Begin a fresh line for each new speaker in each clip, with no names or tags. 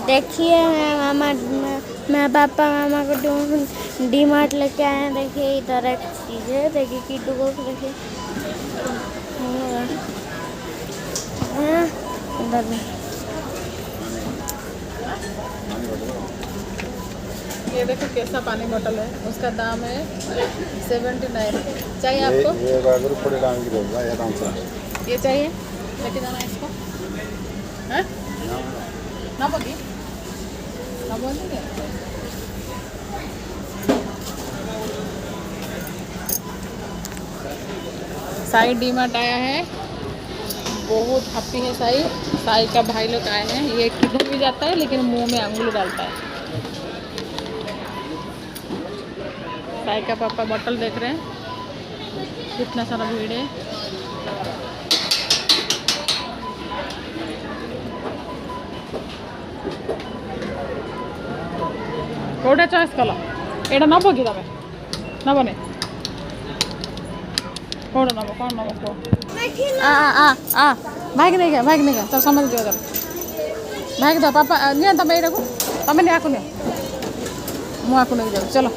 देखिए मैं पापा मामा को डी मार्ट लेके आए हैं। देखिए इधर एक चीज़ है, देखिए किट्टू को देखिए इधर में।
ये देखो कैसा पानी बोतल है, उसका दाम है 79। चाहिए आपको? ये चाहिए, लेके जाना है इसको। हैं? ना बोलिए, ना बोलेंगे। साई डी मार्ट आया है, बहुत हैप्पी है साई। साई का भाई लोग आए हैं। ये किधर भी जाता है लेकिन मुंह में अंगुली डालता है। साई का पापा बोतल देख रहे हैं, कितना सारा भीड़ है। कोड़ा चॉइस कला एटा नब कि तमें नबने कोड़ा नब कौन नब को भाग नहीं गया तो समझ दियो भाग दो पापा नहीं तुम ये तुम नहीं आको नहीं मुझे आको नहीं जाओ। चलो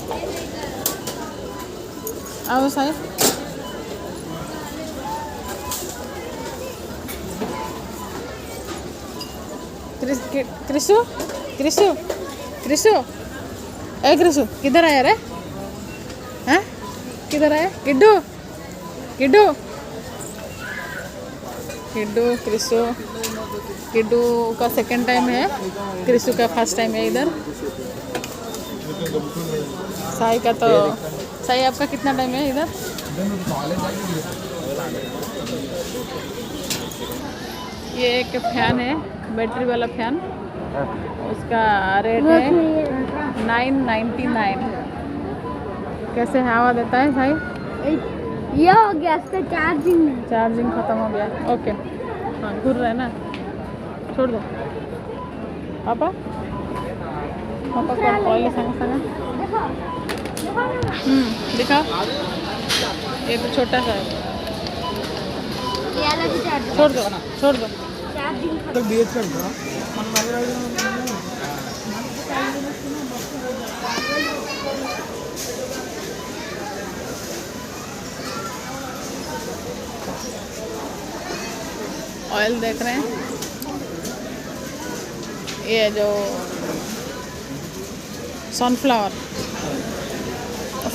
आओ साई क्रिशु क्रिशु क्रिशु ए क्रिशु किधर आया रे? हैं किधर आया? किड्डू किड्डू किड्डू क्रिशु। किड्डू का सेकंड टाइम है, क्रिशु का फर्स्ट टाइम है इधर। साई का तो साई आपका कितना टाइम है इधर? ये एक फैन है, बैटरी वाला फैन, उसका रेट है 999। कैसे हवा देता है भाई?
ये हो गया, इसका
चार्जिंग खत्म हो गया। ओके हाँ घूर रहा है ना, छोड़ दो पापा। पापा कौन पहले संग संग दिखाओ। ये तो छोटा सा है, छोड़ दो ना, छोड़ दो। ऑयल देख रहे हैं, ये जो सनफ्लावर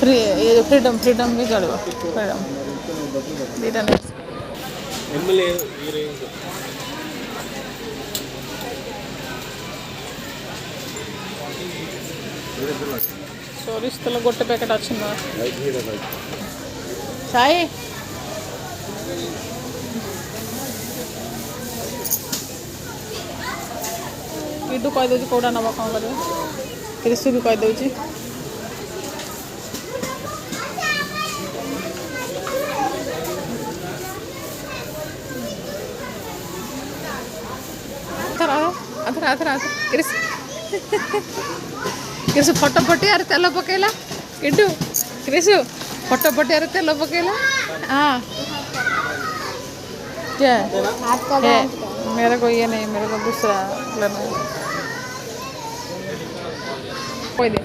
फ्री, ये जो फ्रीडम भी चलो फ्रीडम सोरिष तेल गोटे पैकेट अच्छी साई किडू कहीदे कौटा नवा कौन कर क्रिशु भी कहीदे। क्रिशु फटोफटी यार तेल पकेला। किडू क्रिशु फटोफटी यार तेल पकेला। हाँ क्या है? मेरे को ये नहीं, मेरे को दूसरा लेना है। कोई दे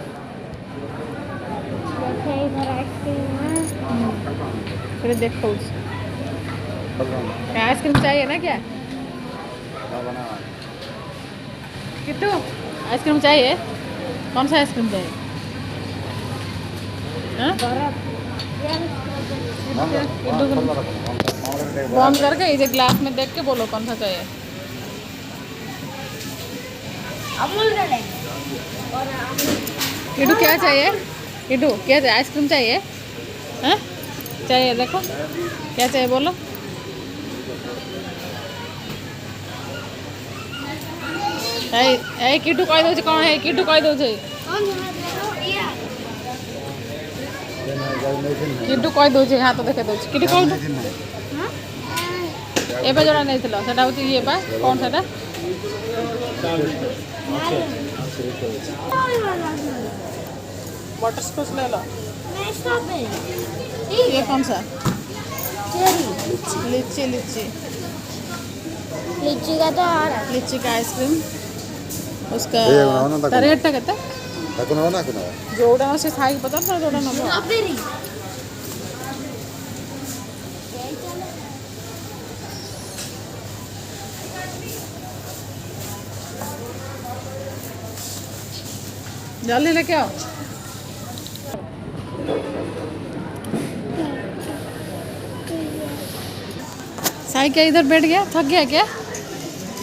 फिर देखो आइसक्रीम चाहिए ना क्या? किट्टू आइसक्रीम चाहिए? कौन सा आइसक्रीम चाहिए? बंद करके इसे ग्लास में देख के बोलो कौन सा चाहिए। किट्टू क्या चाहिए? किट्टू क्या चाहिए? आइसक्रीम चाहिए? हैं चाहिए? देखो क्या चाहिए बोलो। किट्टू कह दो कौन है? किट्टू कह दो किट्टू कह दो हाँ तो देखे दो किट्टू कह दो एबे जोड़ा नहीं थिला सेटा होती ये बा कौन सेटा बटरस्कॉच ले लो। ये कौन सा? लीची लीची लीची का तो आ रहा, लीची का आइसक्रीम। उसका
ए, उन्होंने ताको।
रेट केते
ତାକୁ ନେବ ନା ଆକୁ ନେବ
जोड़ा से खाई पता था जोड़ा नबो जल्दी लेके आओ साई क्या इधर बैठ गया थक गया क्या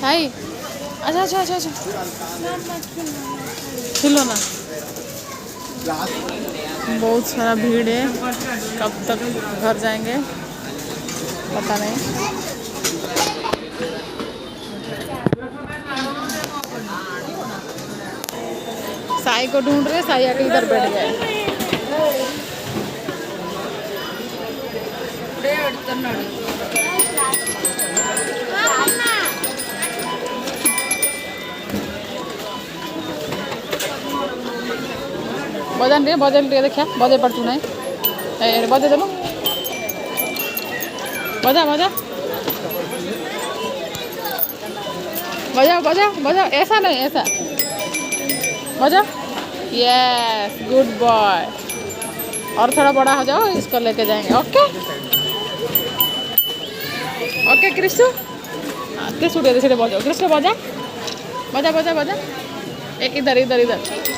साई अच्छा अच्छा अच्छा अच्छा खिलो ना बहुत सारा भीड़ है कब तक घर जाएंगे पता नहीं साई को ढूंढ रहे साई आके इधर बैठ गए बजान टे देखा बजे पड़तु ना बजे देलु बजा बजा बजाओ बजाओ बजाओ ऐसा नहीं ऐसा बजाओ यस गुड बॉय और थोड़ा बड़ा हो जाओ इसको लेके जाएंगे ओके ओके क्रिस्टू क्रिस्टू दे सीधे बजाओ क्रिस्टू बजा बजा बजा बजा एक इधर इधर इधर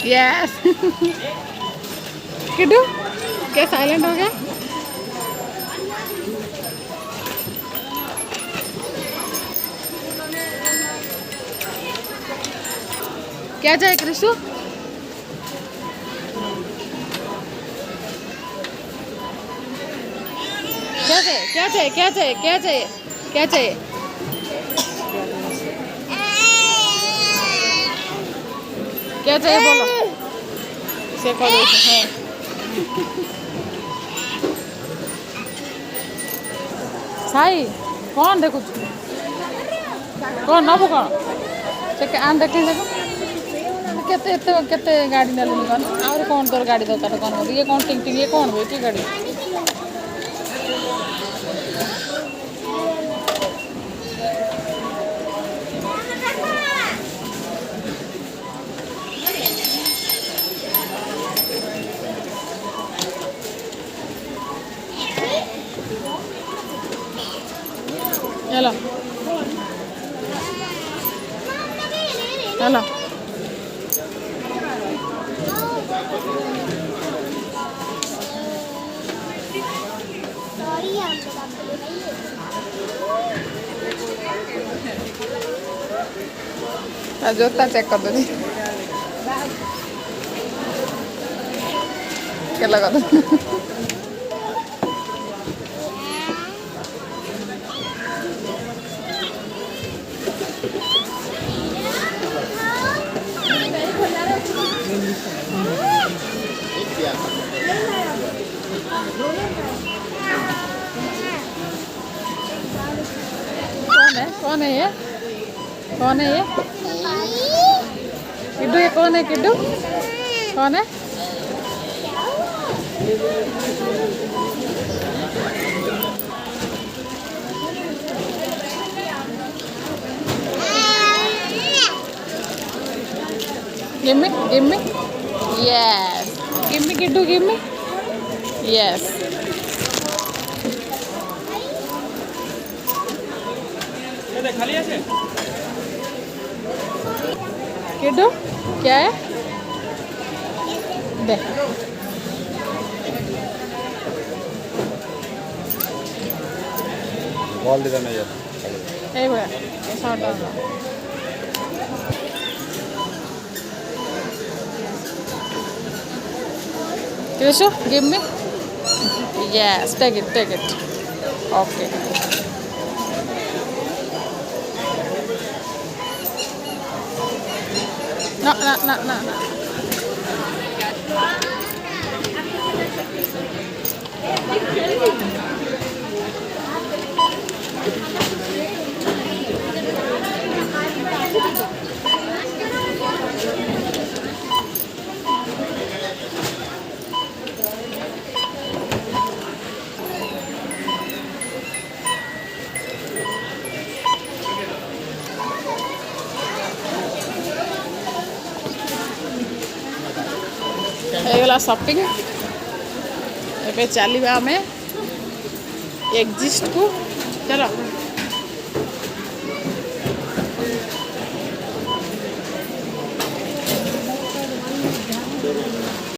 यस किड्डू क्या साइलेंट हो गया क्या चाहिए क्रिस्टू क्या चाहिए क्या चाहिए क्या चाहिए क्या चाहिए क्या चाहिए क्या चाहिए बोलो से करो हाँ साई कौन देखो कौन नबो कौन से आन देखी देखो केते केते गाड़ी नेलु कौन और कौन तोर गाड़ी दरकार कौन ये कौन टिंग टिंग ये कौन बे की गाड़ी हेलो हेलो जोता चेक कर दो जी क्या लगा दो कौन है ये कौन है ये किड्डू ये कौन है किड्डू कौन है give me yes give me kiddu give me yes खाली है किड्डू क्या है दे
बॉल दे देना यार
ए बड़ा शॉट डाल Krishu, give me. Yes, take it, take it. Okay. No, no, no, no, no. ହେଇଗଲା ସପିଂ। ଏବେ ଚାଲିବା ଆମେ ଏକ୍ଜିଷ୍ଟକୁ। ଚାଲ।